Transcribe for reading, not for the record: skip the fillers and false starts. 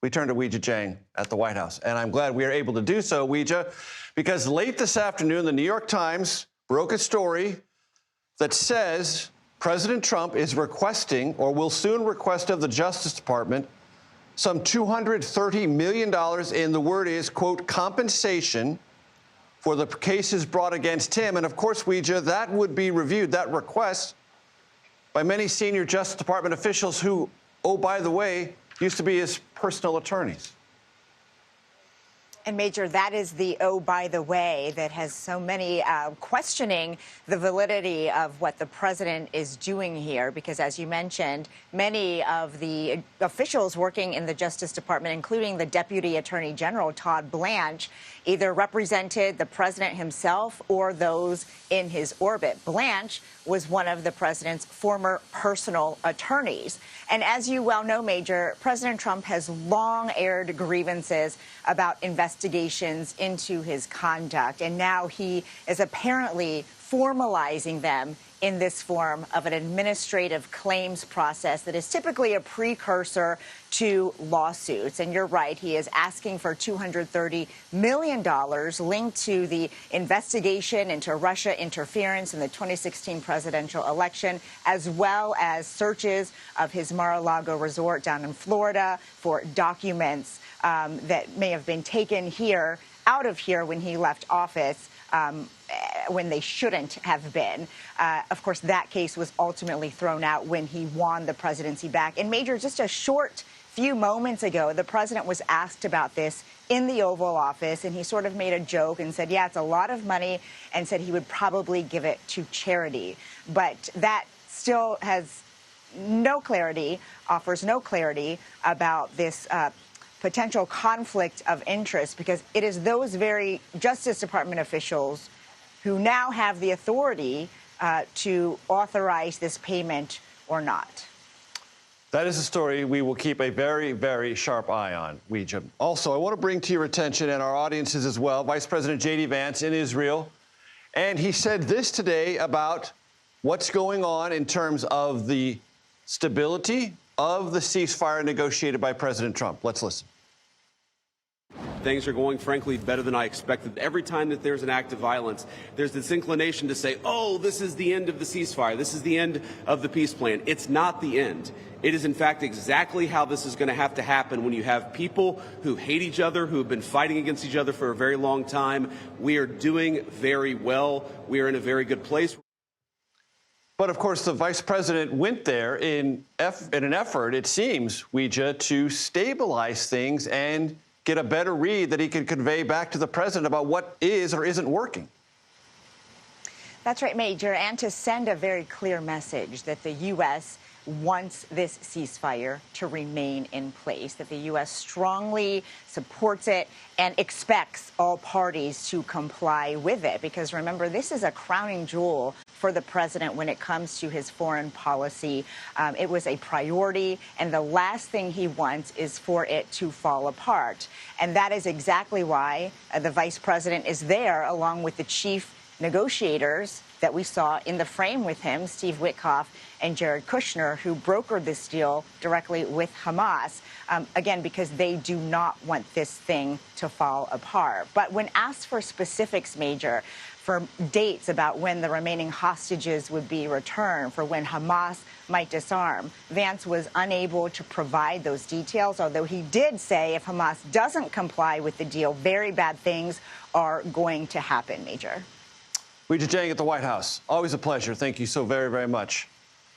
We turn to Weijia Jiang at the White House, and I'm glad we are able to do so, Weijia, because late this afternoon, the New York Times broke a story that says President Trump is requesting, or will soon request of the Justice Department, some $230 million in, the word is, quote, compensation for the cases brought against him. And of course, Weijia, that would be reviewed, that request, by many senior Justice Department officials who, oh, by the way, used to be his personal attorneys. And Major, that is the oh, by the way, that has so many questioning the validity of what the president is doing here, because as you mentioned, many of the officials working in the Justice Department, including the Deputy Attorney General, Todd Blanche, either represented the president himself or those in his orbit. Blanche was one of the president's former personal attorneys. And as you well know, Major, President Trump has long aired grievances about investigations into his conduct, and now he is apparently formalizing them in this form of an administrative claims process that is typically a precursor to lawsuits. And you're right, he is asking for $230 million linked to the investigation into Russia interference in the 2016 presidential election, as well as searches of his Mar-a-Lago resort down in Florida for documents that may have been taken out of here when he left office, when they shouldn't have been. Of course, that case was ultimately thrown out when he won the presidency back. And Major, just a short few moments ago, the president was asked about this in the Oval Office, and he sort of made a joke and said, yeah, it's a lot of money, and said he would probably give it to charity. But that still has no clarity, offers no clarity about this potential conflict of interest, because it is those very Justice Department officials who now have the authority to authorize this payment or not. That is a story we will keep a very, very sharp eye on, Weijia. Also, I want to bring to your attention, and our audiences as well, Vice President J.D. Vance in Israel. And he said this today about what's going on in terms of the stability of the ceasefire negotiated by President Trump. Let's listen. Things are going, frankly, better than I expected. Every time that there's an act of violence, there's this inclination to say, oh, this is the end of the ceasefire. This is the end of the peace plan. It's not the end. It is, in fact, exactly how this is going to have to happen when you have people who hate each other, who have been fighting against each other for a very long time. We are doing very well. We are in a very good place. But, of course, the vice president went there in an effort, it seems, Weijia, to stabilize things and get a better read that he can convey back to the president about what is or isn't working. That's right, Major, and to send a very clear message that the U.S. wants this ceasefire to remain in place, that the U.S. strongly supports it and expects all parties to comply with it. Because remember, this is a crowning jewel for the president when it comes to his foreign policy. It was a priority, and the last thing he wants is for it to fall apart. And that is exactly why the vice president is there, along with the chief negotiators that we saw in the frame with him, Steve Witkoff and Jared Kushner, who brokered this deal directly with Hamas, again, because they do not want this thing to fall apart. But when asked for specifics, Major, for dates about when the remaining hostages would be returned, for when Hamas might disarm, Vance was unable to provide those details, although he did say if Hamas doesn't comply with the deal, very bad things are going to happen, Major. Weijia Jiang at the White House. Always a pleasure. Thank you so very, very much.